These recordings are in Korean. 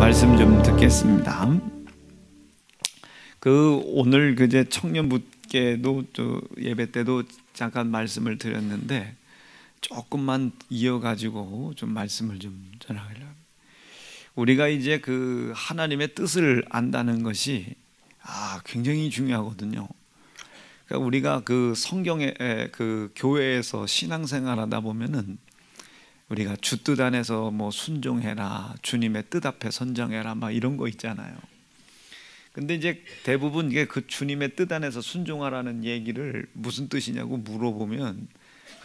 말씀 좀 듣겠습니다. 오늘 그제 청년부께도 또 예배 때도 잠깐 말씀을 드렸는데 조금만 이어가지고 좀 말씀을 좀 전하려고. 우리가 이제 그 하나님의 뜻을 안다는 것이 굉장히 중요하거든요. 그러니까 우리가 그 성경에 그 교회에서 신앙생활하다 보면은 우리가 주 뜻 안에서 뭐 순종해라, 주님의 뜻 앞에 선정해라, 막 이런 거 있잖아요. 근데 이제 대부분 이게 그 주님의 뜻 안에서 순종하라는 얘기를 무슨 뜻이냐고 물어보면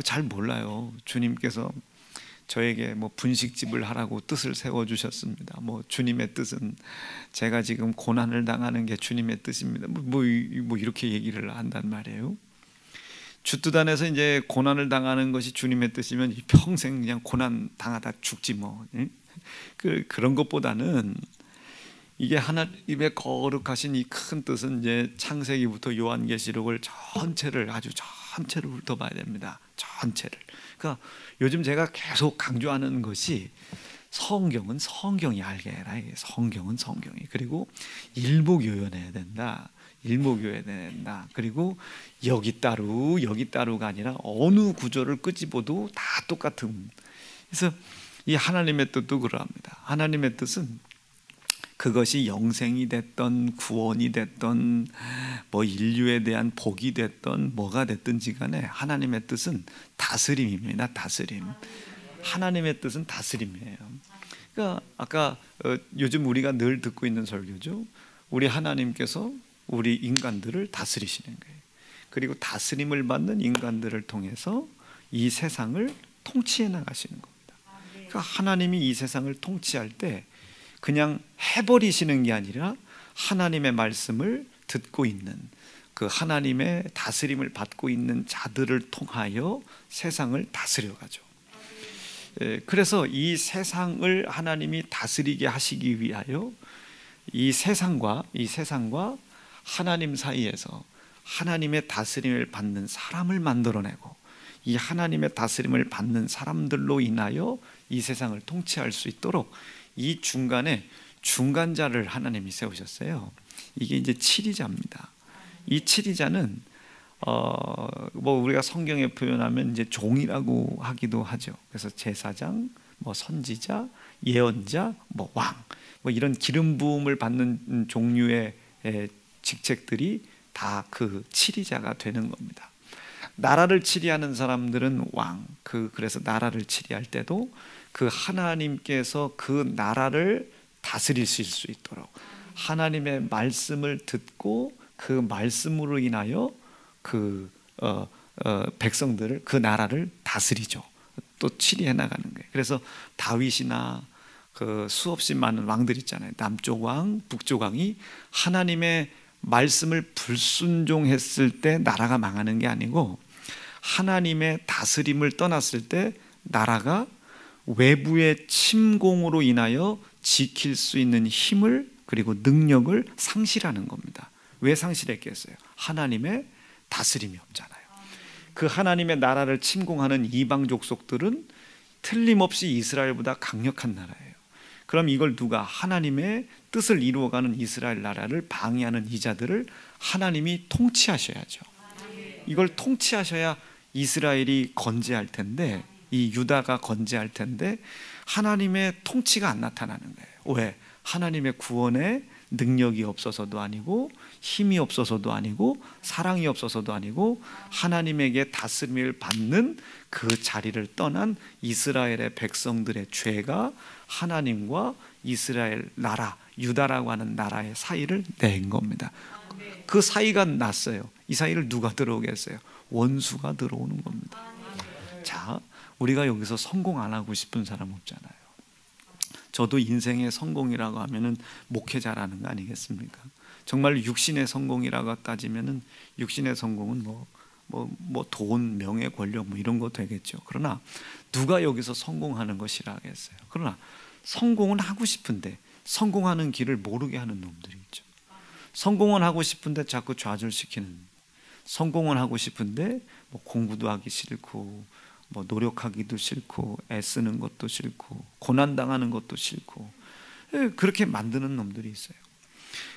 잘 몰라요. 주님께서 저에게 뭐 분식집을 하라고 뜻을 세워주셨습니다. 뭐 주님의 뜻은 제가 지금 고난을 당하는 게 주님의 뜻입니다. 뭐 이렇게 얘기를 한단 말이에요. 주 뜻 안에서 이제 고난을 당하는 것이 주님의 뜻이면 평생 그냥 고난 당하다 죽지 뭐. 그런 것보다는 이게 하나님의 거룩하신 이 큰 뜻은 이제 창세기부터 요한계시록을 아주 전체를 훑어봐야 됩니다. 전체를. 그러니까 요즘 제가 계속 강조하는 것이 성경은 성경이 알게 해라. 성경은 성경이. 그리고 일목요연해야 된다. 일목요연해야 된다. 그리고 여기 따루가 아니라 어느 구절을 끄집어도 다 똑같은. 그래서 이 하나님의 뜻도 그러합니다. 하나님의 뜻은 그것이 영생이 됐던 구원이 됐던 뭐 인류에 대한 복이 됐던 뭐가 됐든지 간에 하나님의 뜻은 다스림입니다. 다스림. 하나님의 뜻은 다스림이에요. 그러니까 아까 요즘 우리가 늘 듣고 있는 설교죠. 우리 하나님께서 우리 인간들을 다스리시는 거예요. 그리고 다스림을 받는 인간들을 통해서 이 세상을 통치해 나가시는 겁니다. 그러니까 하나님이 이 세상을 통치할 때 그냥 해버리시는 게 아니라 하나님의 말씀을 듣고 있는 그 하나님의 다스림을 받고 있는 자들을 통하여 세상을 다스려가죠. 그래서 이 세상을 하나님이 다스리게 하시기 위하여 이 세상과 하나님 사이에서 하나님의 다스림을 받는 사람을 만들어내고 이 하나님의 다스림을 받는 사람들로 인하여 이 세상을 통치할 수 있도록 이 중간에 중간자를 하나님이 세우셨어요. 이게 이제 칠이자입니다. 이 칠이자는 뭐 우리가 성경에 표현하면 이제 종이라고 하기도 하죠. 그래서 제사장, 뭐 선지자, 예언자, 뭐 왕, 뭐 이런 기름 부음을 받는 종류의 직책들이 다 그 칠이자가 되는 겁니다. 나라를 치리하는 사람들은 왕. 그래서 나라를 치리할 때도 그 하나님께서 그 나라를 다스리실 수 있도록 하나님의 말씀을 듣고 그 말씀으로 인하여 그 백성들을 그 나라를 다스리죠. 또 치리해 나가는 거예요. 그래서 다윗이나 그 수없이 많은 왕들 있잖아요. 남쪽 왕, 북쪽 왕이 하나님의 말씀을 불순종했을 때 나라가 망하는 게 아니고 하나님의 다스림을 떠났을 때 나라가 외부의 침공으로 인하여 지킬 수 있는 힘을 그리고 능력을 상실하는 겁니다. 왜 상실했겠어요? 하나님의 다스림이 없잖아요. 그 하나님의 나라를 침공하는 이방 족속들은 틀림없이 이스라엘보다 강력한 나라예요. 그럼 이걸 누가 하나님의 뜻을 이루어가는 이스라엘 나라를 방해하는 이자들을 하나님이 통치하셔야죠. 이걸 통치하셔야 이스라엘이 건재할 텐데 이 유다가 건재할 텐데 하나님의 통치가 안 나타나는 거예요. 왜? 하나님의 구원에 능력이 없어서도 아니고 힘이 없어서도 아니고 사랑이 없어서도 아니고 하나님에게 다스림을 받는 그 자리를 떠난 이스라엘의 백성들의 죄가 하나님과 이스라엘 나라 유다라고 하는 나라의 사이를 낸 겁니다. 그 사이가 났어요. 이 사이를 누가 들어오겠어요? 원수가 들어오는 겁니다. 자, 우리가 여기서 성공 안 하고 싶은 사람 없잖아요. 저도 인생의 성공이라고 하면은 목회자라는 거 아니겠습니까? 정말 육신의 성공이라고 따지면은 육신의 성공은 뭐 돈, 명예, 권력 뭐 이런 거 되겠죠. 그러나 누가 여기서 성공하는 것이라 하겠어요? 그러나 성공은 하고 싶은데 성공하는 길을 모르게 하는 놈들이 있죠. 성공은 하고 싶은데 자꾸 좌절시키는, 성공은 하고 싶은데 뭐 공부도 하기 싫고 뭐 노력하기도 싫고 애쓰는 것도 싫고 고난당하는 것도 싫고 그렇게 만드는 놈들이 있어요.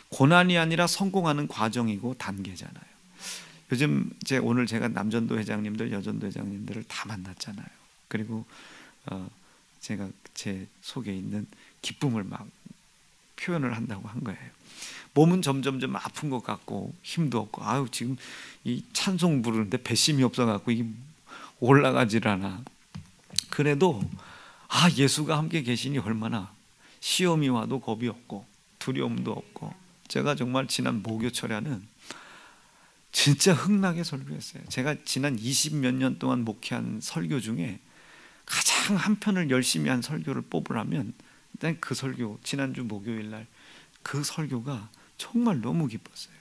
고난이 아니라 성공하는 과정이고 단계잖아요. 요즘 오늘 제가 남전도 회장님들, 여전도 회장님들을 다 만났잖아요. 그리고 제가 제 속에 있는 기쁨을 막 표현을 한다고 한 거예요. 몸은 점점점 아픈 것 같고 힘도 없고, 아유 지금 이 찬송 부르는데 배심이 없어갖고 이게 올라가질 않아. 그래도 예수가 함께 계시니 얼마나 시험이 와도 겁이 없고 두려움도 없고. 제가 정말 지난 목요철에는 진짜 흥나게 설교했어요. 제가 지난 20몇 년 동안 목회한 설교 중에 가장 한 편을 열심히 한 설교를 뽑으라면 일단 그 설교, 지난주 목요일날 그 설교가 정말 너무 기뻤어요.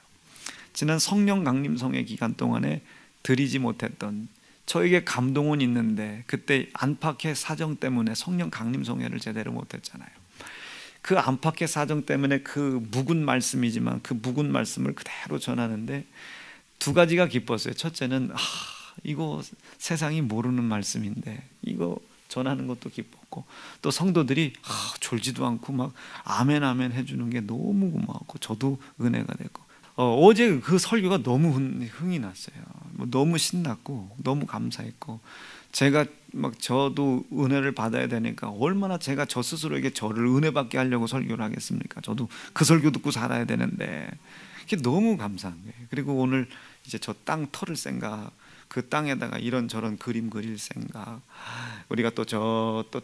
지난 성령 강림성회 기간 동안에 드리지 못했던, 저에게 감동은 있는데 그때 안팎의 사정 때문에 성령 강림성회를 제대로 못했잖아요. 그 안팎의 사정 때문에 그 묵은 말씀이지만 그 묵은 말씀을 그대로 전하는데 두 가지가 기뻤어요. 첫째는 이거 세상이 모르는 말씀인데 이거 전하는 것도 기뻤고, 또 성도들이 졸지도 않고 막 아멘 아멘 해주는 게 너무 고마웠고 저도 은혜가 됐고, 어제 그 설교가 너무 흥이 났어요. 너무 신났고 너무 감사했고, 제가 막 저도 은혜를 받아야 되니까 얼마나 제가 저 스스로에게 저를 은혜 받게 하려고 설교를 하겠습니까? 저도 그 설교 듣고 살아야 되는데 그게 너무 감사한 거예요. 그리고 오늘 이제 저 땅 털을 생각, 그 땅에다가 이런저런 그림 그릴 생각, 우리가 또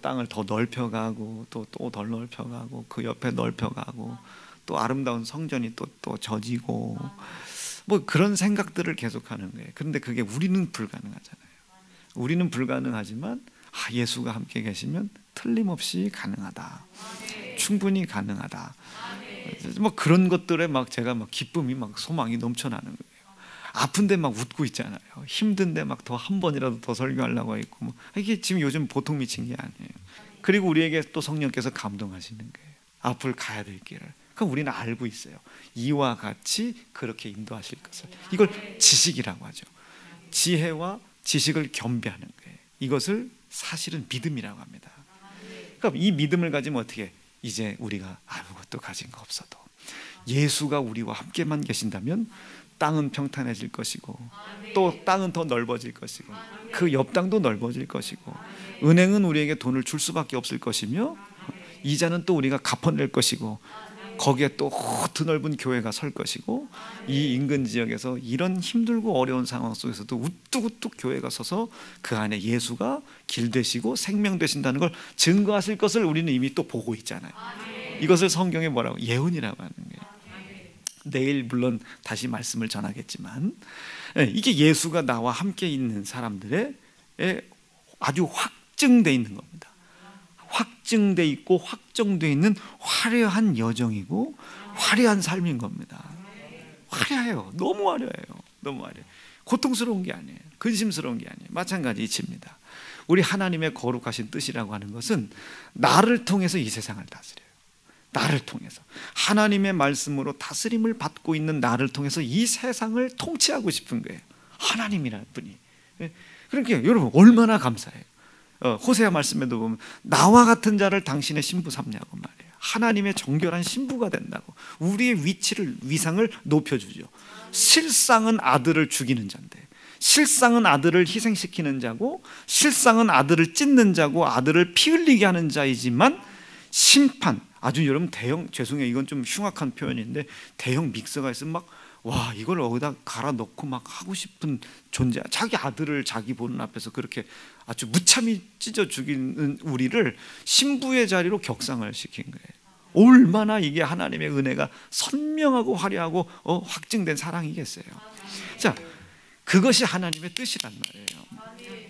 땅을 더 넓혀가고 또 덜 넓혀가고 그 옆에 넓혀가고 또 아름다운 성전이 또 져지고 뭐 그런 생각들을 계속하는 거예요. 그런데 그게 우리는 불가능하잖아요. 우리는 불가능하지만 예수가 함께 계시면 틀림없이 가능하다. 충분히 가능하다. 뭐 그런 것들에 막 제가 막 기쁨이 막 소망이 넘쳐나는 거예요. 아픈데 막 웃고 있잖아요. 힘든데 막 더 한 번이라도 더 설교하려고 했고, 뭐 이게 지금 요즘 보통 미친 게 아니에요. 그리고 우리에게 또 성령께서 감동하시는 거예요. 앞을 가야 될 길을. 그럼 우리는 알고 있어요. 이와 같이 그렇게 인도하실 것을. 이걸 지식이라고 하죠. 지혜와 지식을 겸비하는 거예요. 이것을 사실은 믿음이라고 합니다. 그러니까 이 믿음을 가지면 어떻게? 이제 우리가 아무것도 가진 거 없어도 예수가 우리와 함께만 계신다면 땅은 평탄해질 것이고, 또 땅은 더 넓어질 것이고, 그 옆 땅도 넓어질 것이고, 은행은 우리에게 돈을 줄 수밖에 없을 것이며, 이자는 또 우리가 갚아낼 것이고, 거기에 또 드넓은 교회가 설 것이고, 이 인근 지역에서 이런 힘들고 어려운 상황 속에서도 우뚝우뚝 교회가 서서 그 안에 예수가 길 되시고 생명 되신다는 걸 증거하실 것을 우리는 이미 또 보고 있잖아요. 이것을 성경에 뭐라고? 예언이라고 하는 거예요. 내일 물론 다시 말씀을 전하겠지만, 이게 예수가 나와 함께 있는 사람들의 아주 확증되어 있는 겁니다. 확증되어 있고 확정되어 있는 화려한 여정이고 화려한 삶인 겁니다. 화려해요. 너무 화려해요. 너무 화려해요. 고통스러운 게 아니에요. 근심스러운 게 아니에요. 마찬가지 이치입니다. 우리 하나님의 거룩하신 뜻이라고 하는 것은 나를 통해서 이 세상을 다스려요. 나를 통해서 하나님의 말씀으로 다스림을 받고 있는 나를 통해서 이 세상을 통치하고 싶은 거예요. 하나님이라는 분이. 그러니까 여러분 얼마나 감사해요. 호세아 말씀에도 보면 나와 같은 자를 당신의 신부 삼냐고 말해요. 하나님의 정결한 신부가 된다고. 우리의 위상을 높여주죠. 실상은 아들을 죽이는 자인데, 실상은 아들을 희생시키는 자고, 실상은 아들을 찢는 자고, 아들을 피 흘리게 하는 자이지만 심판, 아주 여러분 죄송해요, 이건 좀 흉악한 표현인데 대형 믹서가 있으면 막 와 이걸 어디다 갈아 넣고 막 하고 싶은 존재, 자기 아들을 자기 보는 앞에서 그렇게 아주 무참히 찢어 죽이는 우리를 신부의 자리로 격상을 시킨 거예요. 얼마나 이게 하나님의 은혜가 선명하고 화려하고 확증된 사랑이겠어요. 자, 그것이 하나님의 뜻이란 말이에요.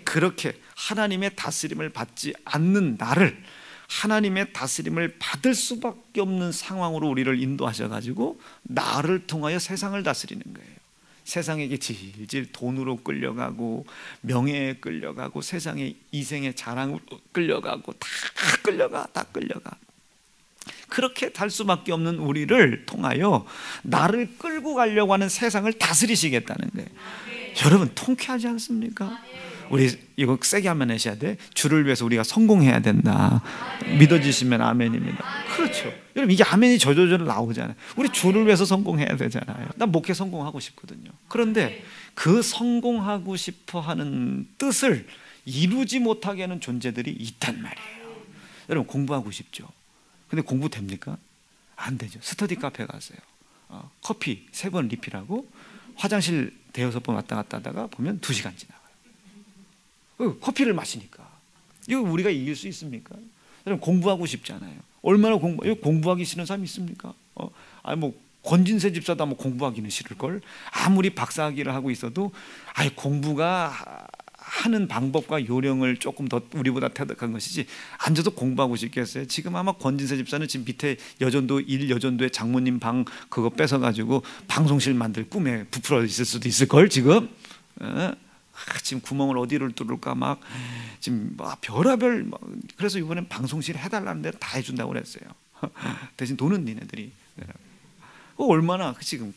그렇게 하나님의 다스림을 받지 않는 나를 하나님의 다스림을 받을 수밖에 없는 상황으로 우리를 인도하셔가지고 나를 통하여 세상을 다스리는 거예요. 세상에게 질질 돈으로 끌려가고 명예에 끌려가고 세상의 이생의 자랑으로 끌려가고 다 끌려가. 그렇게 달 수밖에 없는 우리를 통하여 나를 끌고 가려고 하는 세상을 다스리시겠다는 거예요. 여러분 통쾌하지 않습니까? 우리 이거 세게 한번 내셔야 돼. 주를 위해서 우리가 성공해야 된다. 믿어지시면 아멘입니다. 그렇죠. 여러분 이게 아멘이 저절로 나오잖아요. 우리 주를 위해서 성공해야 되잖아요. 난 목회 성공하고 싶거든요. 그런데 그 성공하고 싶어 하는 뜻을 이루지 못하게 하는 존재들이 있단 말이에요. 여러분 공부하고 싶죠? 근데 공부 됩니까? 안 되죠. 스터디 카페 가세요. 커피 3번 리필하고 화장실 5-6번 왔다 갔다 하다가 보면 2시간 지나가요. 커피를 마시니까. 이거 우리가 이길 수 있습니까? 여러분 공부하고 싶잖아요. 얼마나 공부하기 싫은 사람이 있습니까? 뭐 권진세 집사도 뭐 공부하기는 싫을걸. 아무리 박사학위를 하고 있어도 공부가 하는 방법과 요령을 조금 더 우리보다 터득한 것이지 앉아서 공부하고 싶겠어요? 지금 아마 권진세 집사는 지금 밑에 여전도 1 여전도의 장모님 방 그거 뺏어가지고 방송실 만들 꿈에 부풀어 있을 수도 있을걸 지금. 지금 구멍을 어디를 뚫을까 막 지금 별의별. 그래서 이번엔 방송실 해달라는 데를 다 해준다고 그랬어요. 대신 돈은 니네들이. 얼마나 지금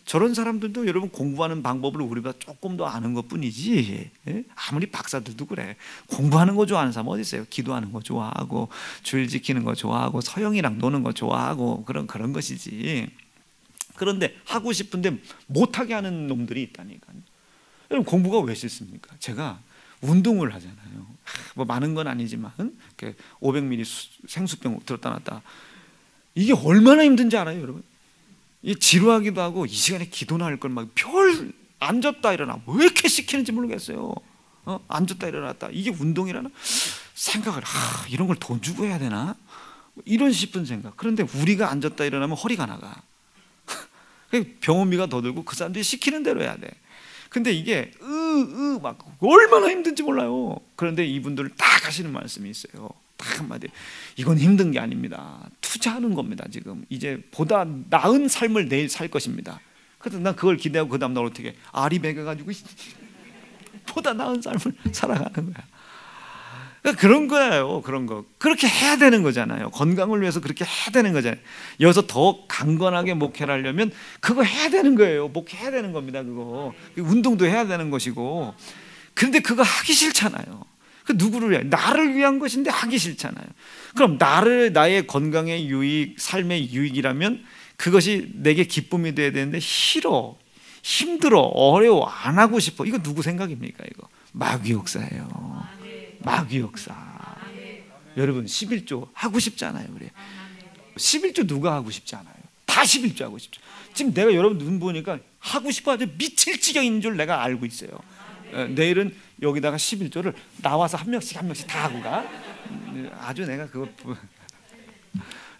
저런 사람들도 여러분 공부하는 방법을 우리보다 조금 더 아는 것뿐이지. 아무리 박사들도 그래. 공부하는 거 좋아하는 사람 어디 있어요? 기도하는 거 좋아하고 주일 지키는 거 좋아하고 서영이랑 노는 거 좋아하고 그런 것이지. 그런데 하고 싶은데 못하게 하는 놈들이 있다니까요. 여러분 공부가 왜 싫습니까? 제가 운동을 하잖아요. 뭐 많은 건 아니지만 500ml 생수병 들었다 놨다. 이게 얼마나 힘든지 알아요, 여러분? 이 지루하기도 하고 이 시간에 기도나 할 걸 막 별 앉았다 일어나 왜 이렇게 시키는지 모르겠어요. 앉았다 일어났다 이게 운동이라나 생각을 이런 걸 돈 주고 해야 되나 이런 싶은 생각. 그런데 우리가 앉았다 일어나면 허리가 나가. 병원비가 더 들고 그 사람들이 시키는 대로 해야 돼. 근데 이게 막 얼마나 힘든지 몰라요. 그런데 이분들 딱 하시는 말씀이 있어요. 딱 한마디. 이건 힘든 게 아닙니다. 투자하는 겁니다. 지금 이제 보다 나은 삶을 내일 살 것입니다. 그래서 난 그걸 기대하고 그 다음 날 어떻게 알이 먹여가지고 보다 나은 삶을 살아가는 거야. 그러니까 그런 거예요. 그런 거 그렇게 해야 되는 거잖아요. 건강을 위해서 그렇게 해야 되는 거잖아요. 여기서 더 강건하게 목회를 하려면 그거 해야 되는 거예요. 목회해야 되는 겁니다. 그거 운동도 해야 되는 것이고. 그런데 그거 하기 싫잖아요. 그 누구를 위해? 나를 위한 것인데 하기 싫잖아요. 그럼 나의 건강의 유익, 삶의 유익이라면 그것이 내게 기쁨이 돼야 되는데 싫어, 힘들어, 어려워, 안 하고 싶어. 이거 누구 생각입니까? 이거 마귀 역사예요. 마귀 역사. 여러분 11조 하고 싶잖아요. 그래. 11조 누가 하고 싶지 않아요? 다 11조 하고 싶죠. 지금 내가 여러분 눈 보니까 하고 싶어 아주 미칠 지경인 줄 내가 알고 있어요. 내일은 여기다가 11조를 나와서 한 명씩 다 하고 가. 아주 내가 그거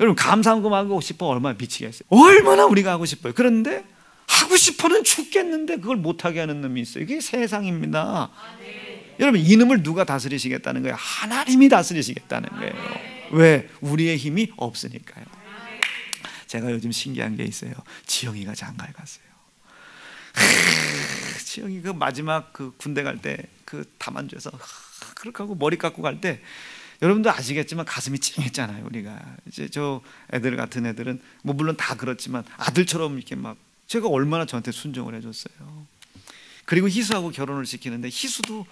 여러분 감사한금 하고 싶어 얼마나 미치겠어요. 얼마나 우리가 하고 싶어요. 그런데 하고 싶어는 죽겠는데 그걸 못하게 하는 놈이 있어요. 이게 세상입니다. 여러분 이 놈을 누가 다스리시겠다는 거예요? 하나님이 다스리시겠다는 거예요. 왜? 우리의 힘이 없으니까요. 제가 요즘 신기한 게 있어요. 지영이가 장가에 갔어요. 지영이 그 마지막 그 군대 갈 때 그 다만주에서 그렇게 하고 머리 깎고 갈 때 여러분도 아시겠지만 가슴이 찡했잖아요. 우리가 이제 저 애들 같은 애들은 뭐 물론 다 그렇지만 아들처럼 이렇게 막 제가 얼마나 저한테 순종을 해줬어요. 그리고 희수하고 결혼을 시키는데 희수도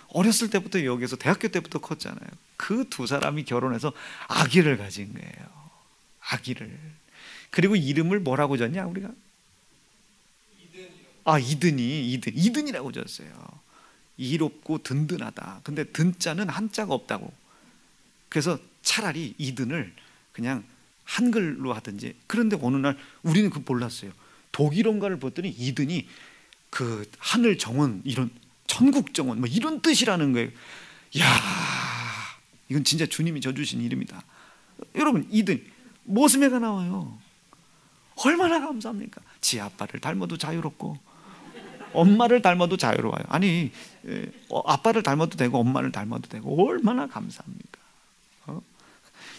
어렸을 때부터 여기서 대학교 때부터 컸잖아요. 그 두 사람이 결혼해서 아기를 가진 거예요. 아기를. 그리고 이름을 뭐라고 졌냐 우리가? 이든이라고 졌어요. 이롭고 든든하다. 근데 든자는 한자가 없다고. 그래서 차라리 이든을 그냥 한글로 하든지. 그런데 어느 날 우리는 그거 몰랐어요. 독일어인가를 봤더니 이든이 그 하늘 정원 이런 천국 정원 뭐 이런 뜻이라는 거예요. 야, 이건 진짜 주님이 져주신 이름이다. 여러분 이든 모스매가 나와요. 얼마나 감사합니까? 지 아빠를 닮아도 자유롭고 엄마를 닮아도 자유로워요. 아니 아빠를 닮아도 되고 엄마를 닮아도 되고 얼마나 감사합니까?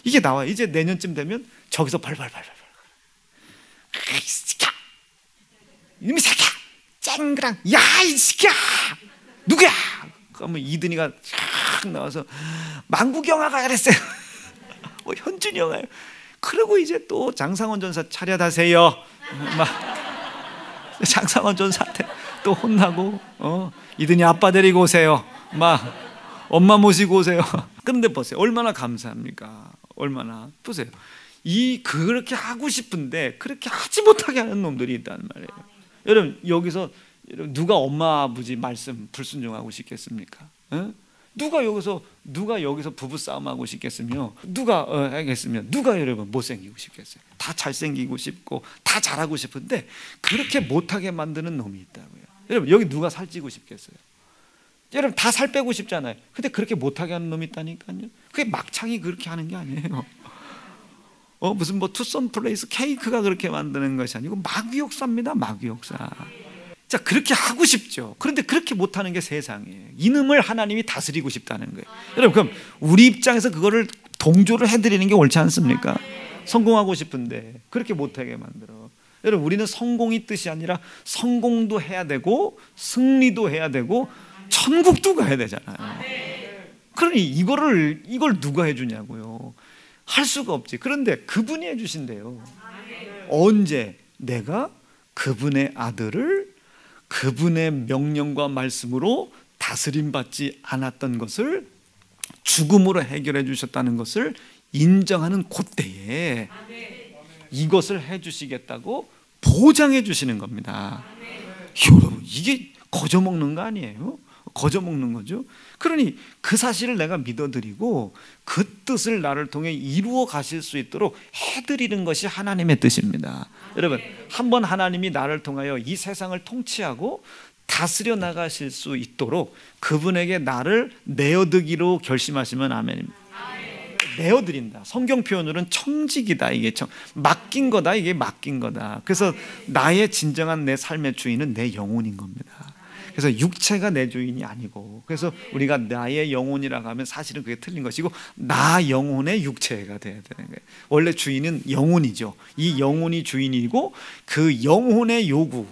이게 나와요. 이제 내년쯤 되면 저기서 발발발발 이놈의 새끼야 쨍그랑 야 이 새끼야 누구야? 그러면 이든이가 쫙 나와서 망국영화가 그랬어요. 현준이 영화예요. 그리고 이제 또 장상원 전사 차렷하세요. 막 장상원 전사한테 또 혼나고, 이든이 아빠 데리고 오세요. 막 엄마 모시고 오세요. 그런데 보세요. 얼마나 감사합니까? 얼마나. 보세요. 그렇게 하고 싶은데 그렇게 하지 못하게 하는 놈들이 있단 말이에요. 여러분, 여기서 누가 엄마 아버지 말씀 불순종하고 싶겠습니까? 누가 여기서 부부 싸움하고 싶겠으며, 누가 하겠으며, 누가 여러분 못생기고 싶겠어요? 다 잘생기고 싶고 다 잘하고 싶은데 그렇게 못하게 만드는 놈이 있다고요. 여러분, 여기 누가 살찌고 싶겠어요? 여러분 다 살 빼고 싶잖아요. 근데 그렇게 못하게 하는 놈이 있다니까요. 그게 막창이 그렇게 하는 게 아니에요. 무슨 투썸 플레이스 케이크가 그렇게 만드는 것이 아니고 마귀역사입니다. 마귀역사. 자, 그렇게 하고 싶죠. 그런데 그렇게 못하는 게 세상이에요. 이놈을 하나님이 다스리고 싶다는 거예요. 여러분, 그럼 우리 입장에서 그거를 동조를 해드리는 게 옳지 않습니까? 성공하고 싶은데 그렇게 못하게 만들어. 여러분, 우리는 성공이 뜻이 아니라 성공도 해야 되고 승리도 해야 되고 천국도 가야 되잖아요. 그러니 이걸 누가 해주냐고요. 할 수가 없지. 그런데 그분이 해주신대요. 언제? 내가 그분의 아들을 그분의 명령과 말씀으로 다스림받지 않았던 것을 죽음으로 해결해 주셨다는 것을 인정하는 그때에 이것을 해주시겠다고 보장해 주시는 겁니다. 여러분, 이게 거저먹는 거 아니에요? 거저먹는 거죠. 그러니 그 사실을 내가 믿어드리고 그 뜻을 나를 통해 이루어 가실 수 있도록 해드리는 것이 하나님의 뜻입니다. 여러분, 한번 하나님이 나를 통하여 이 세상을 통치하고 다스려 나가실 수 있도록 그분에게 나를 내어드기로 결심하시면 아멘입니다. 내어드린다. 성경 표현으로는 청직이다. 이게 맡긴 거다. 이게 맡긴 거다. 그래서 나의 진정한 내 삶의 주인은 내 영혼인 겁니다. 그래서 육체가 내 주인이 아니고, 그래서 우리가 나의 영혼이라고 하면 사실은 그게 틀린 것이고 나 영혼의 육체가 돼야 되는 거예요. 원래 주인은 영혼이죠. 이 영혼이 주인이고 그 영혼의 요구,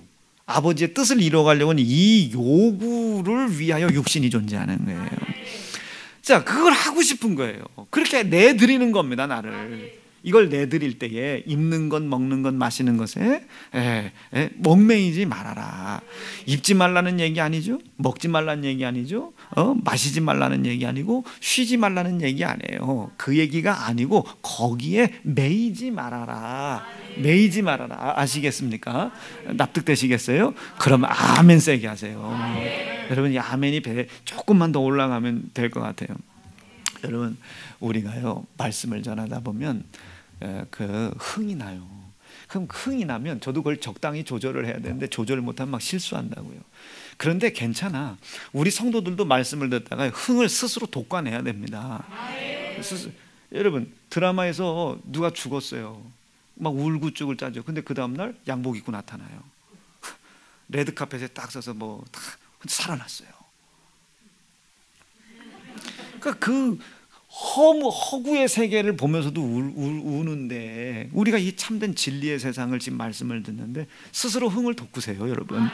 아버지의 뜻을 이루어가려고는 이 요구를 위하여 육신이 존재하는 거예요. 자, 그걸 하고 싶은 거예요. 그렇게 내드리는 겁니다. 나를. 이걸 내드릴 때에 입는 것, 먹는 것, 마시는 것에 멍매이지 말아라. 입지 말라는 얘기 아니죠. 먹지 말라는 얘기 아니죠. 마시지 말라는 얘기 아니고 쉬지 말라는 얘기 아니에요. 그 얘기가 아니고 거기에 매이지 말아라. 매이지 말아라. 아시겠습니까? 납득되시겠어요? 그럼 아멘 세게 하세요. 여러분, 이 아멘이 배에 조금만 더 올라가면 될 것 같아요. 여러분, 우리가요 말씀을 전하다 보면 그 흥이 나요. 그럼 흥이 나면 저도 그걸 적당히 조절을 해야 되는데 조절을 못하면 막 실수한다고요. 그런데 괜찮아. 우리 성도들도 말씀을 듣다가 흥을 스스로 돋궈내야 됩니다. 여러분, 드라마에서 누가 죽었어요. 막 울고쭉을 짜죠. 근데 그 다음날 양복 입고 나타나요. 레드카펫에 딱 서서 살아났어요. 그러니까 그 허구의 세계를 보면서도 우는데, 우리가 이 참된 진리의 세상을 지금 말씀을 듣는데 스스로 흥을 돋구세요. 여러분,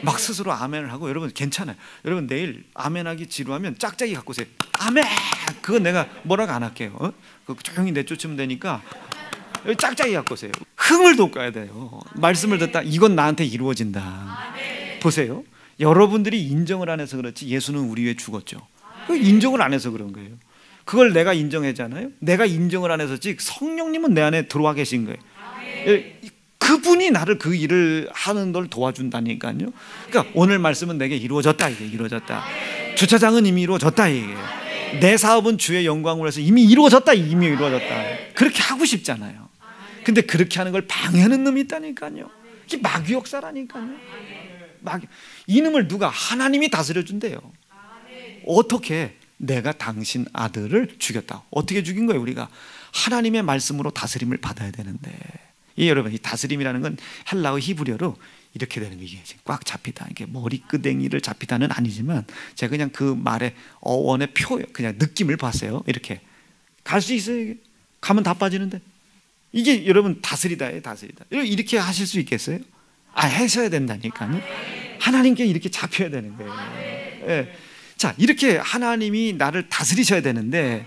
막 스스로 아멘을 하고. 여러분, 괜찮아요. 여러분, 내일 아멘하기 지루하면 짝짝이 갖고 오세요. 아멘. 그건 내가 뭐라고 안 할게요. 조용히 내쫓으면 되니까 짝짝이 갖고 오세요. 흥을 돋궈야 돼요. 말씀을 듣다 이건 나한테 이루어진다. 보세요. 여러분들이 인정을 안 해서 그렇지 예수는 우리 위해 죽었죠. 인정을 안 해서 그런 거예요. 그걸 내가 인정했잖아요. 내가 인정을 안 해서지 성령님은 내 안에 들어와 계신 거예요. 그분이 나를 그 일을 하는 걸 도와준다니까요. 그러니까 오늘 말씀은 내게 이루어졌다. 이게 이루어졌다. 주차장은 이미 이루어졌다. 이게 내 사업은 주의 영광을 위해서 이미 이루어졌다. 이미 이루어졌다. 그렇게 하고 싶잖아요. 근데 그렇게 하는 걸 방해하는 놈이 있다니까요. 이게 마귀 역사라니까요. 이놈을 누가? 하나님이 다스려 준대요. 어떻게? 내가 당신 아들을 죽였다. 어떻게 죽인 거예요? 우리가 하나님의 말씀으로 다스림을 받아야 되는데, 여러분, 이 다스림이라는 건 헬라어 히브리어로 이렇게 되는 거예요. 꽉 잡히다. 이게 머리끄댕이를 잡히다는 아니지만 제가 그냥 그 말의 어원의 그냥 느낌을 봤어요. 이렇게 갈 수 있어요. 이게 가면 다 빠지는데, 이게 여러분 다스리다예요. 다스리다. 이렇게 하실 수 있겠어요? 하셔야 된다니까요. 하나님께 이렇게 잡혀야 되는 거예요. 예. 자, 이렇게 하나님이 나를 다스리셔야 되는데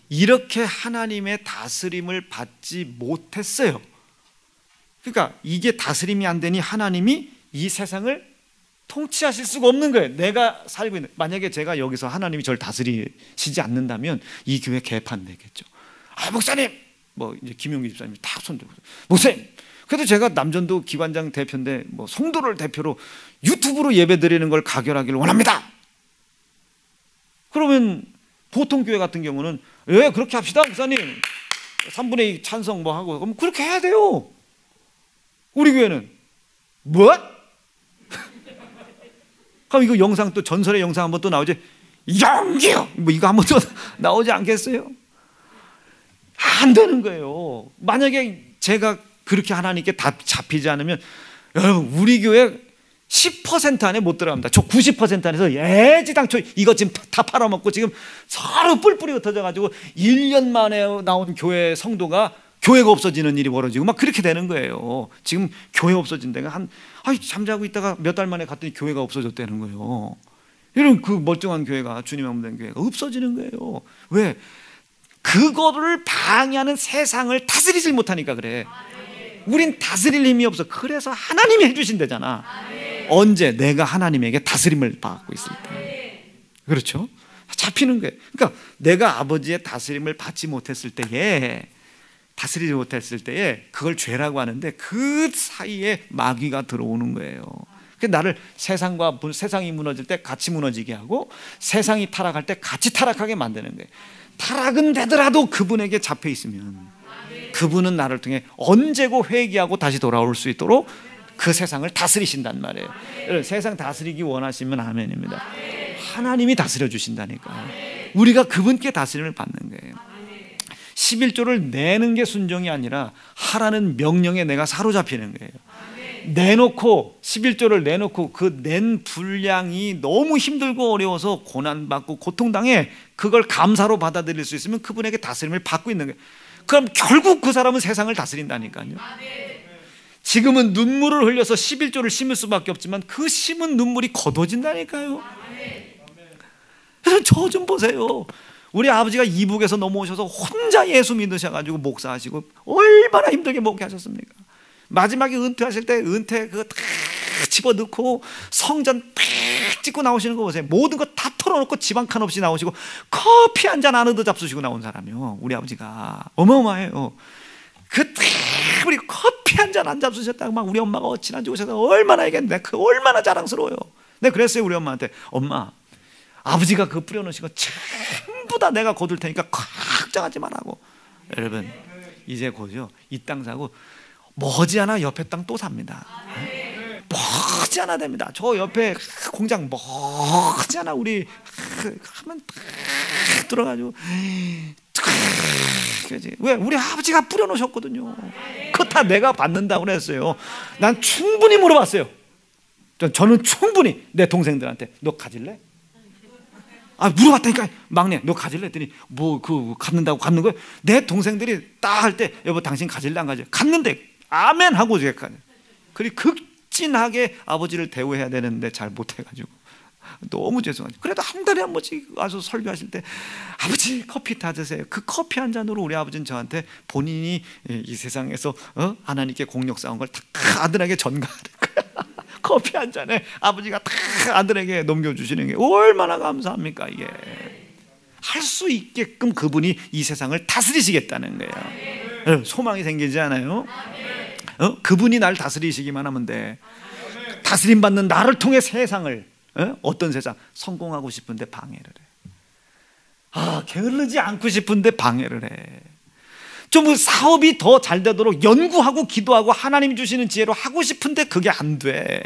이렇게 하나님의 다스림을 받지 못했어요. 그러니까 이게 다스림이 안 되니 하나님이 이 세상을 통치하실 수가 없는 거예요. 내가 살고 있는, 만약에 제가 여기서 하나님이 저를 다스리시지 않는다면 이 교회 개판되겠죠. 아, 목사님, 뭐 이제 김용기 집사님이 다 손들고, 목사님, 그래도 제가 남전도 기관장 대표인데 뭐 성도를 대표로 유튜브로 예배 드리는 걸 가결하기를 원합니다. 그러면 보통 교회 같은 경우는 예, 그렇게 합시다, 목사님. 3분의 2 찬성 뭐 하고, 그럼 그렇게 해야 돼요. 우리 교회는 뭐? 그럼 이거 영상 또 전설의 영상 한번 또 나오지. 영기요 뭐 이거 한번 또 나오지 않겠어요? 안 되는 거예요. 만약에 제가 그렇게 하나님께 다 잡히지 않으면 여러분 우리 교회 10% 안에 못 들어갑니다. 저 90% 안에서 애지당초 이거 지금 다 팔아먹고 지금 서로 뿔뿔이 흩어져 가지고 1년 만에 나온 교회 성도가 교회가 없어지는 일이 벌어지고 막 그렇게 되는 거예요. 지금 교회 없어진 데가 잠자고 있다가 몇 달 만에 갔더니 교회가 없어졌다는 거예요. 이런 그 멀쩡한 교회가 주님 안 된 교회가 없어지는 거예요. 왜? 그거를 방해하는 세상을 다스리질 못하니까 그래. 우린 다스릴 힘이 없어. 그래서 하나님이 해주신대잖아. 언제? 내가 하나님에게 다스림을 받고 있을 때. 그렇죠? 잡히는 거예요. 그러니까 내가 아버지의 다스림을 받지 못했을 때에, 다스리지 못했을 때에 그걸 죄라고 하는데 그 사이에 마귀가 들어오는 거예요. 나를 세상이 무너질 때 같이 무너지게 하고 세상이 타락할 때 같이 타락하게 만드는 거예요. 타락은 되더라도 그분에게 잡혀 있으면 그분은 나를 통해 언제고 회개하고 다시 돌아올 수 있도록 그 세상을 다스리신단 말이에요. 여러분, 세상 다스리기 원하시면 아멘입니다. 하나님이 다스려 주신다니까. 우리가 그분께 다스림을 받는 거예요. 11조를 내는 게 순종이 아니라 하라는 명령에 내가 사로잡히는 거예요. 내놓고 11조를 내놓고 그 낸 분량이 너무 힘들고 어려워서 고난받고 고통당해 그걸 감사로 받아들일 수 있으면 그분에게 다스림을 받고 있는 거예요. 그럼 결국 그 사람은 세상을 다스린다니까요. 지금은 눈물을 흘려서 11조를 심을 수밖에 없지만 그 심은 눈물이 거둬진다니까요. 저 좀 보세요. 우리 아버지가 이북에서 넘어오셔서 혼자 예수 믿으셔가지고 목사하시고 얼마나 힘들게 목회하셨습니까? 마지막에 은퇴하실 때 은퇴 그거 다 집어넣고 성전 팍 찍고 나오시는 거 보세요. 모든 거 다 털어놓고 집 한 칸 없이 나오시고 커피 한 잔 안으로 잡수시고 나온 사람이요. 우리 아버지가 어마어마해요. 우리 커피 한 잔 안 잡수셨다고 막 우리 엄마가 어찌나 좋으셔서 얼마나 얘기했는데 그 얼마나 자랑스러워요. 내가 그랬어요 우리 엄마한테. 엄마, 아버지가 그거 뿌려놓으신 거 전부 다 내가 거둘 테니까 걱정하지 말라고. 여러분 이제 곧요 이 땅 사고 머지않아 옆에 땅 또 삽니다. 머지않아 됩니다. 저 옆에 공장 머지않아 우리 하면 탁 들어가지고 왜? 우리 아버지가 뿌려놓으셨거든요. 그거 다 내가 받는다고 그랬어요. 난 충분히 물어봤어요. 저는 충분히 내 동생들한테 너 가질래? 물어봤다니까. 막내 너 가질래? 했더니 뭐 그 갖는다고 갖는 거예요. 내 동생들이 딱 할 때 여보 당신 가질래 안 가질래? 갔는데 아멘 하고 제가 그리고 극진하게 아버지를 대우해야 되는데 잘 못해가지고 너무 죄송하죠. 그래도 한 달에 한 번씩 와서 설교하실 때 아버지 커피 다 드세요. 그 커피 한 잔으로 우리 아버지는 저한테 본인이 이 세상에서 하나님께 공력 쌓은 걸 다 아들에게 전가하는 거야. 커피 한 잔에 아버지가 다 아들에게 넘겨주시는 게 얼마나 감사합니까. 이게 할 수 있게끔 그분이 이 세상을 다스리시겠다는 거예요. 소망이 생기지 않아요? 그분이 날 다스리시기만 하면 돼. 다스림 받는 나를 통해 세상을 어떤 세상? 성공하고 싶은데 방해를 해. 게으르지 않고 싶은데 방해를 해. 좀 사업이 더 잘 되도록 연구하고 기도하고 하나님 주시는 지혜로 하고 싶은데 그게 안 돼.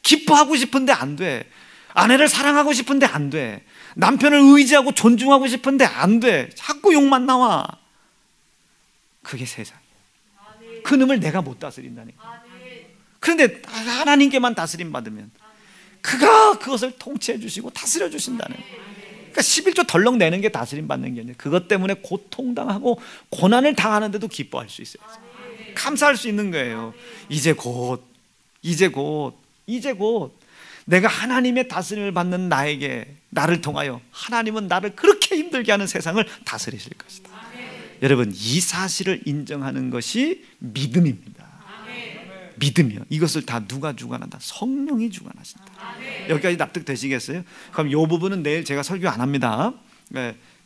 기뻐하고 싶은데 안 돼. 아내를 사랑하고 싶은데 안 돼. 남편을 의지하고 존중하고 싶은데 안 돼. 자꾸 욕만 나와. 그게 세상이야. 그 놈을 내가 못 다스린다니까. 그런데 하나님께만 다스림 받으면 그가 그것을 통치해 주시고 다스려 주신다는 거예요. 그러니까 11조 덜렁 내는 게 다스림 받는 게 아니에요. 그것 때문에 고통당하고 고난을 당하는데도 기뻐할 수 있어요. 감사할 수 있는 거예요. 이제 곧 내가 하나님의 다스림을 받는 나를 통하여 하나님은 나를 그렇게 힘들게 하는 세상을 다스리실 것이다. 여러분 이 사실을 인정하는 것이 믿음입니다. 믿으며. 이것을 다 누가 주관한다? 성령이 주관하신다. 여기까지 납득되시겠어요? 그럼 이 부분은 내일 제가 설교 안 합니다.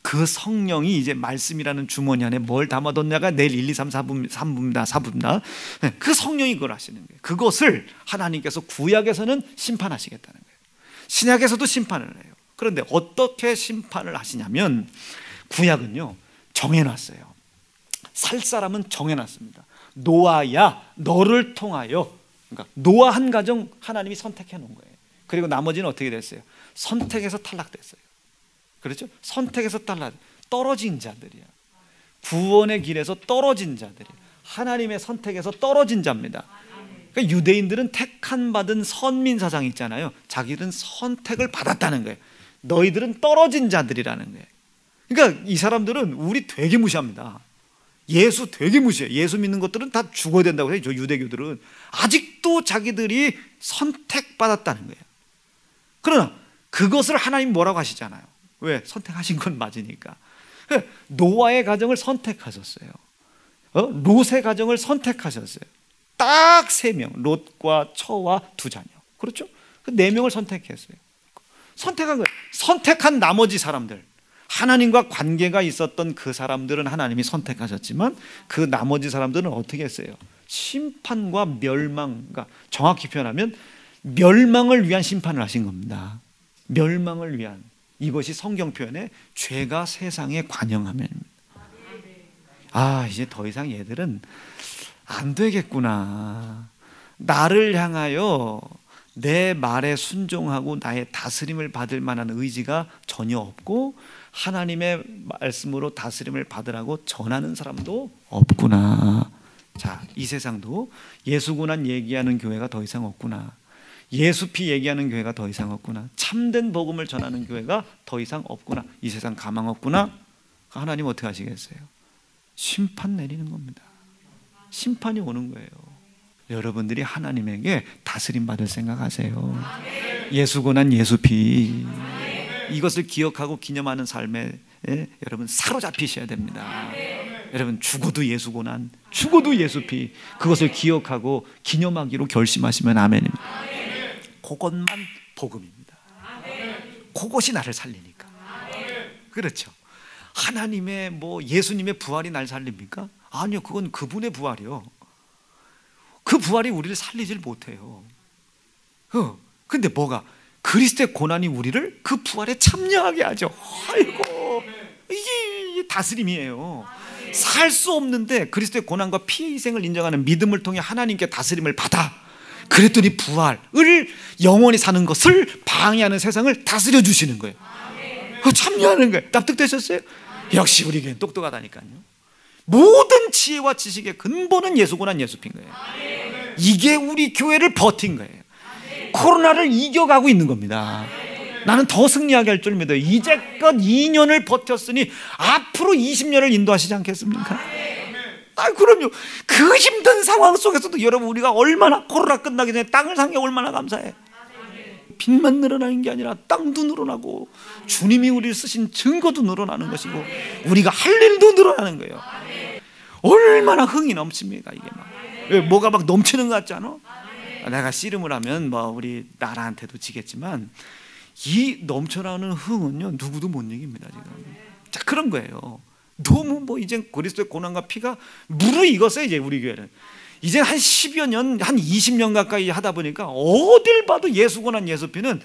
그 성령이 이제 말씀이라는 주머니 안에 뭘 담아뒀냐가 내일 1, 2, 3, 4부입니다. 그 성령이 그걸 하시는 거예요. 그것을 하나님께서 구약에서는 심판하시겠다는 거예요. 신약에서도 심판을 해요. 그런데 어떻게 심판을 하시냐면 구약은요 정해놨어요. 살 사람은 정해놨습니다. 노아야 너를 통하여, 그러니까 노아 한 가정 하나님이 선택해 놓은 거예요. 그리고 나머지는 어떻게 됐어요? 선택해서 탈락됐어요. 그렇죠? 선택해서 떨어진 자들이야. 구원의 길에서 떨어진 자들이야. 하나님의 선택에서 떨어진 자입니다. 그러니까 유대인들은 택한 받은 선민 사상 있잖아요. 자기들은 선택을 받았다는 거예요. 너희들은 떨어진 자들이라는 거예요. 그러니까 이 사람들은 우리 되게 무시합니다. 예수 되게 무시해요. 예수 믿는 것들은 다 죽어야 된다고 해요. 저 유대교들은 아직도 자기들이 선택받았다는 거예요. 그러나 그것을 하나님 뭐라고 하시잖아요. 왜? 선택하신 건 맞으니까. 노아의 가정을 선택하셨어요. 롯의 가정을 선택하셨어요. 딱 3명, 롯과 처와 2자녀. 그렇죠? 그 4명을 선택했어요. 선택한 거예요. 선택한 나머지 사람들, 하나님과 관계가 있었던 그 사람들은 하나님이 선택하셨지만 그 나머지 사람들은 어떻게 했어요? 심판과 멸망, 그러니까 정확히 표현하면 멸망을 위한 심판을 하신 겁니다. 멸망을 위한. 이것이 성경 표현의 죄가 세상에 관영하면입니다. 이제 더 이상 얘들은 안 되겠구나. 나를 향하여 내 말에 순종하고 나의 다스림을 받을 만한 의지가 전혀 없고 하나님의 말씀으로 다스림을 받으라고 전하는 사람도 없구나. 자, 이 세상도 예수고난 얘기하는 교회가 더 이상 없구나. 예수피 얘기하는 교회가 더 이상 없구나. 참된 복음을 전하는 교회가 더 이상 없구나. 이 세상 가망 없구나. 하나님 어떻게 하시겠어요? 심판 내리는 겁니다. 심판이 오는 거예요. 여러분들이 하나님에게 다스림 받을 생각하세요. 예수고난 예수피. 이것을 기억하고 기념하는 삶에 여러분 사로잡히셔야 됩니다. 여러분 죽어도 예수고난, 죽어도 예수피. 그것을 기억하고 기념하기로 결심하시면 아멘입니다. 그것만 복음입니다. 그것이 나를 살리니까. 그렇죠. 하나님의 예수님의 부활이 날 살립니까? 아니요, 그건 그분의 부활이요. 그 부활이 우리를 살리질 못해요. 근데 뭐가? 그리스도의 고난이 우리를 그 부활에 참여하게 하죠. 아이고, 이게 다스림이에요. 살 수 없는데 그리스도의 고난과 피의 희생을 인정하는 믿음을 통해 하나님께 다스림을 받아. 그랬더니 부활을 영원히 사는 것을 방해하는 세상을 다스려 주시는 거예요. 참여하는 거예요. 납득되셨어요? 역시 우리 교회는 똑똑하다니까요. 모든 지혜와 지식의 근본은 예수고난 예수피인 거예요. 이게 우리 교회를 버틴 거예요. 코로나를 이겨가고 있는 겁니다. 나는 더 승리하게 할 줄 믿어요. 이제껏 2년을 버텼으니 앞으로 20년을 인도하시지 않겠습니까? 그럼요. 그 힘든 상황 속에서도 여러분 우리가 얼마나 코로나 끝나기 전에 땅을 산 게 얼마나 감사해. 빚만 늘어나는 게 아니라 땅도 늘어나고 주님이 우리를 쓰신 증거도 늘어나는 것이고 우리가 할 일도 늘어나는 거예요. 얼마나 흥이 넘칩니까 이게 막. 뭐가 막 넘치는 것 같지 않아? 내가 씨름을 하면 우리 나라한테도 지겠지만 이 넘쳐나는 흥은요 누구도 못 이깁니다 지금. 자, 그런 거예요. 너무 이제 그리스도의 고난과 피가 무르익었어요. 이제 우리 교회는 이제 한 10여 년, 한 20년 가까이 하다 보니까 어딜 봐도 예수고난 예수피는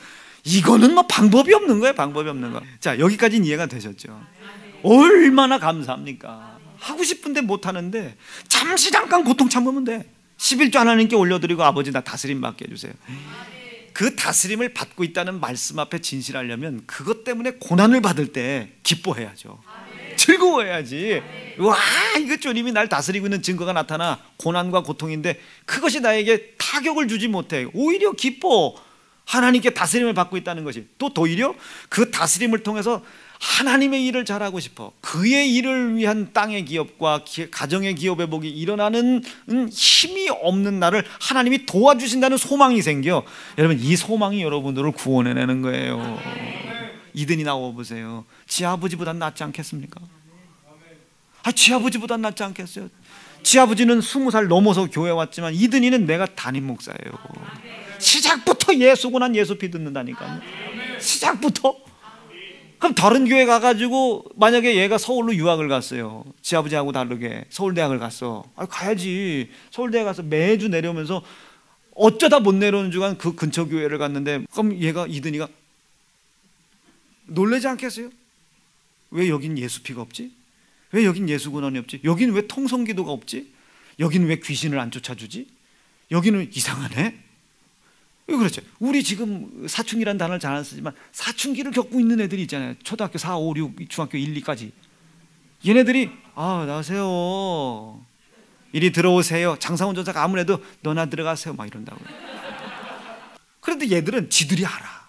이거는 방법이 없는 거예요. 방법이 없는 거. 자, 여기까지는 이해가 되셨죠? 얼마나 감사합니까? 하고 싶은데 못 하는데 잠깐 고통 참으면 돼. 11조 하나님께 올려드리고 아버지 나 다스림 받게 해주세요. 그 다스림을 받고 있다는 말씀 앞에 진실하려면 그것 때문에 고난을 받을 때 기뻐해야죠. 즐거워해야지. 와, 이거 주님이 날 다스리고 있는 증거가 나타나 고난과 고통인데 그것이 나에게 타격을 주지 못해. 오히려 기뻐. 하나님께 다스림을 받고 있다는 것이. 또 오히려 그 다스림을 통해서 하나님의 일을 잘하고 싶어. 그의 일을 위한 땅의 기업과 가정의 기업 회복이 일어나는 힘이 없는 나를 하나님이 도와주신다는 소망이 생겨. 여러분 이 소망이 여러분들을 구원해내는 거예요. 이든이 나와보세요. 지 아버지보단 낫지 않겠습니까? 지 아버지보단 낫지 않겠어요? 지아버지는 20살 넘어서 교회 왔지만 이든이는 내가 담임 목사예요. 시작부터 예수구나, 예수 믿는다니까요. 시작부터. 그럼 다른 교회 가가지고 만약에 얘가 서울로 유학을 갔어요. 지아버지하고 다르게 서울대학을 갔어. 가야지. 서울대에 가서 매주 내려오면서 어쩌다 못 내려오는 중간 그 근처 교회를 갔는데, 그럼 얘가, 이든이가 놀라지 않겠어요? 왜 여긴 예수피가 없지? 왜 여긴 예수군원이 없지? 여긴 왜 통성기도가 없지? 여긴 왜 귀신을 안 쫓아주지? 여기는 이상하네? 그렇죠. 우리 지금 사춘기라는 단어를 잘 안 쓰지만 사춘기를 겪고 있는 애들이 있잖아요. 초등학교 4, 5, 6, 중학교 1, 2까지. 얘네들이 나오세요, 이리 들어오세요. 장사운전사가 아무래도 너나 들어가세요 막 이런다고요. 그런데 얘들은 지들이 알아.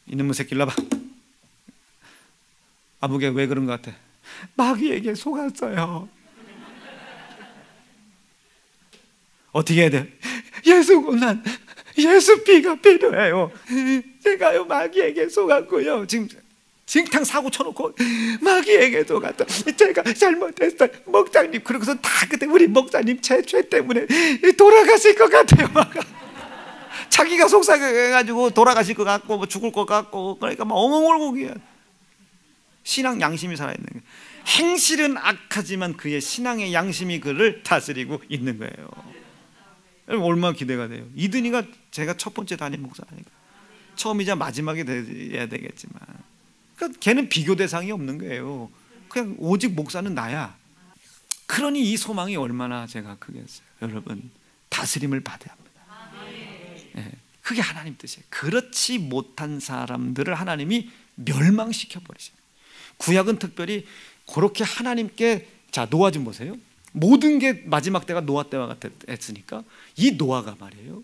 이놈의 새끼 일로 와봐. 아무개 왜 그런 것 같아? 마귀에게 속았어요. 어떻게 해야 돼? 예수군난 예수 피가 필요해요. 제가요 마귀에게 속았고요. 지금 징탕 사고 쳐놓고 마귀에게 속았다. 제가 잘못했어요, 목사님. 그러고서 다 그때 우리 목사님 죄 때문에 돌아가실 것 같아요. 막 자기가 속삭여가지고 돌아가실 것 같고 뭐 죽을 것 같고, 그러니까 막 엉엉 울고 그냥. 신앙 양심이 살아있는 거예요. 행실은 악하지만 그의 신앙의 양심이 그를 다스리고 있는 거예요. 얼마나 기대가 돼요. 이든이가 제가 첫 번째 담임 목사니까 처음이자 마지막이 돼야 되겠지만, 그러니까 걔는 비교 대상이 없는 거예요. 그냥 오직 목사는 나야. 그러니 이 소망이 얼마나 제가 크겠어요. 여러분, 다스림을 받아야 합니다. 네, 그게 하나님 뜻이에요. 그렇지 못한 사람들을 하나님이 멸망시켜 버리시는. 구약은 특별히 그렇게 하나님께, 자 노아 좀 보세요. 모든 게 마지막 때가 노아 때와 같았으니까 이 노아가 말이에요,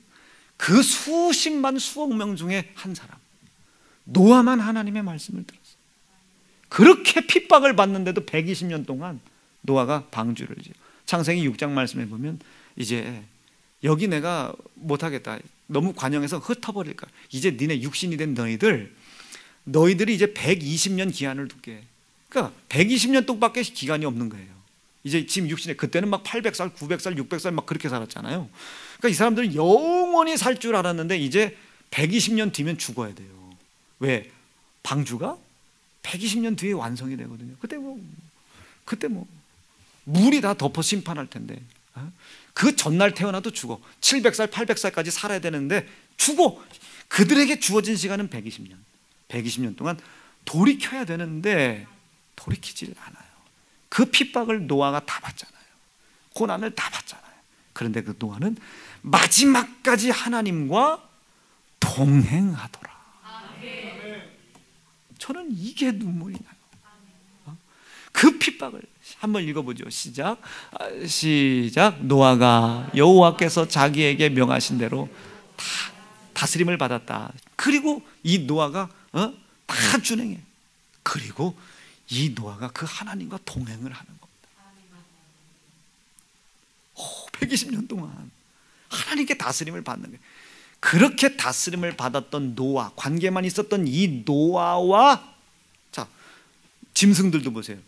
그 수십만 수억 명 중에 한 사람, 노아만 하나님의 말씀을 들었어요. 그렇게 핍박을 받는데도 120년 동안 노아가 방주를 지어. 창세기 6장 말씀에 보면 이제 여기 내가 못하겠다, 너무 관영해서 흩어버릴까, 이제 니네 육신이 된 너희들이 이제 120년 기한을 두게. 그러니까 120년 동밖에 기간이 없는 거예요. 이제 지금 육신에, 그때는 막 800살, 900살, 600살 막 그렇게 살았잖아요. 그러니까 이 사람들은 영원히 살 줄 알았는데 이제 120년 뒤면 죽어야 돼요. 왜? 방주가 120년 뒤에 완성이 되거든요. 그때 뭐 물이 다 덮어 심판할 텐데, 그 전날 태어나도 죽어. 700살, 800살까지 살아야 되는데 죽어. 그들에게 주어진 시간은 120년. 120년 동안 돌이켜야 되는데 돌이키질 않아요. 그 핍박을 노아가 다 받잖아요. 고난을 다 받잖아요. 그런데 그 노아는 마지막까지 하나님과 동행하더라. 저는 이게 눈물이 나요. 그 핍박을 한번 읽어보죠. 시작. 노아가 여호와께서 자기에게 명하신 대로 다 다스림을 받았다. 그리고 이 노아가 다 준행해. 그리고 이 노아가 그 하나님과 동행을 하는 겁니다. 120년 동안 하나님께 다스림을 받는 거예요. 그렇게 다스림을 받았던 노아, 관계만 있었던 이 노아와, 자 짐승들도 보세요.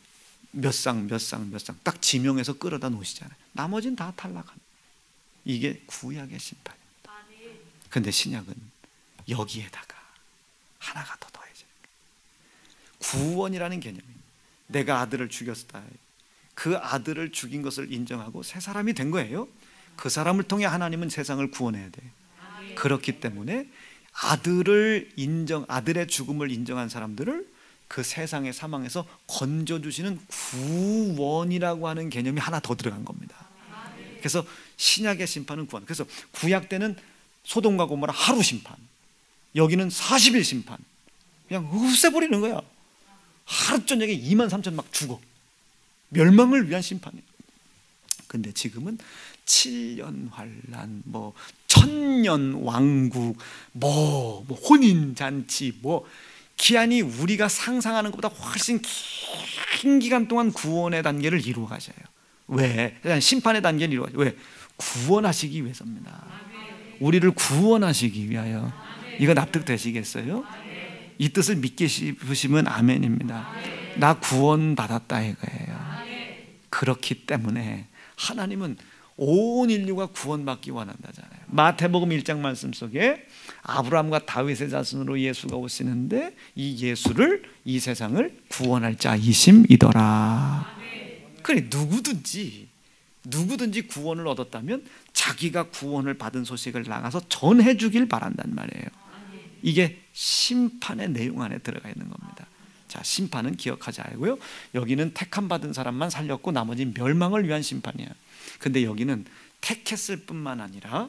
몇 쌍 딱 지명해서 끌어다 놓으시잖아요. 나머지는 다 탈락한. 이게 구약의 심판입니다. 그런데 신약은 여기에다가 하나가 더 더해져요. 구원이라는 개념입니다. 내가 아들을 죽였다. 그 아들을 죽인 것을 인정하고 새 사람이 된 거예요. 그 사람을 통해 하나님은 세상을 구원해야 돼요. 그렇기 때문에 아들의 죽음을 인정한 사람들을 그 세상의 사망에서 건져주시는 구원이라고 하는 개념이 하나 더 들어간 겁니다. 그래서 신약의 심판은 구원. 그래서 구약 때는 소돔과 고모라 하루 심판, 여기는 40일 심판. 그냥 없애버리는 거야. 하루 저녁에 2만 3천 막 죽어. 멸망을 위한 심판이에요. 근데 지금은 7년 환란, 뭐 1000년 왕국, 뭐 혼인잔치, 뭐 기한이 우리가 상상하는 것보다 훨씬 긴 기간 동안 구원의 단계를 이루어 가셔요. 왜? 심판의 단계를 이루어 가셔요. 왜? 구원하시기 위해서입니다. 우리를 구원하시기 위하여. 이거 납득되시겠어요? 이 뜻을 믿기 싶으시면 아멘입니다. 나 구원 받았다 이거예요. 그렇기 때문에 하나님은 온 인류가 구원받기 원한다잖아요. 마태복음 1장 말씀 속에 아브라함과 다윗의 자손으로 예수가 오시는데 이 예수를, 이 세상을 구원할 자이심이더라. 그래, 누구든지 구원을 얻었다면 자기가 구원을 받은 소식을 나가서 전해 주길 바란단 말이에요. 이게 심판의 내용 안에 들어가 있는 겁니다. 자, 심판은 기억하지 말고요. 여기는 택함 받은 사람만 살렸고 나머지 멸망을 위한 심판이야. 근데 여기는 택했을 뿐만 아니라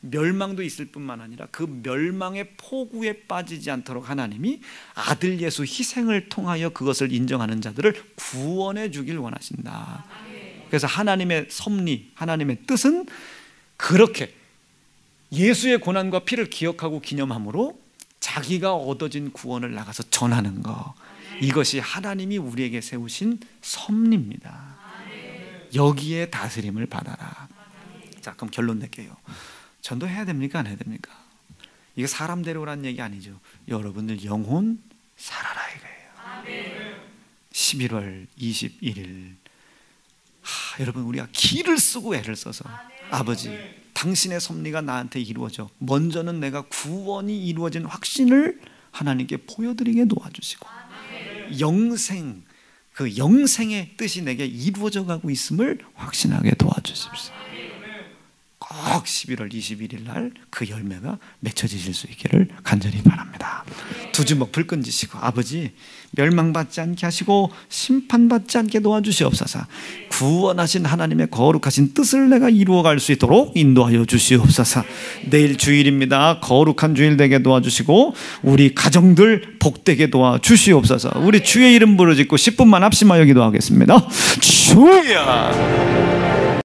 멸망도 있을 뿐만 아니라 그 멸망의 포구에 빠지지 않도록 하나님이 아들 예수 희생을 통하여 그것을 인정하는 자들을 구원해 주길 원하신다. 그래서 하나님의 섭리, 하나님의 뜻은 그렇게 예수의 고난과 피를 기억하고 기념함으로 자기가 얻어진 구원을 나가서 전하는 것, 이것이 하나님이 우리에게 세우신 섭리입니다. 여기에 다스림을 받아라. 자, 그럼 결론 낼게요. 전도해야 됩니까? 안 해야 됩니까? 이게 사람 데려오라는 얘기 아니죠. 여러분들 영혼 살아라 이거예요. 11월 21일 여러분, 우리가 기를 쓰고 애를 써서 아버지, 당신의 섭리가 나한테 이루어져 먼저는 내가 구원이 이루어진 확신을 하나님께 보여드리게 도와주시고 영생, 그 영생의 뜻이 내게 이루어져 가고 있음을 확신하게 도와주십시오. 꼭 11월 21일 날 그 열매가 맺혀지실 수 있기를 간절히 바랍니다. 두 주먹 불끈 지시고 아버지, 멸망받지 않게 하시고 심판받지 않게 도와주시옵소서. 구원하신 하나님의 거룩하신 뜻을 내가 이루어갈 수 있도록 인도하여 주시옵소서. 내일 주일입니다. 거룩한 주일 되게 도와주시고 우리 가정들 복되게 도와주시옵소서. 우리 주의 이름 부르짖고 10분만 합심하여 기도하겠습니다. 주여!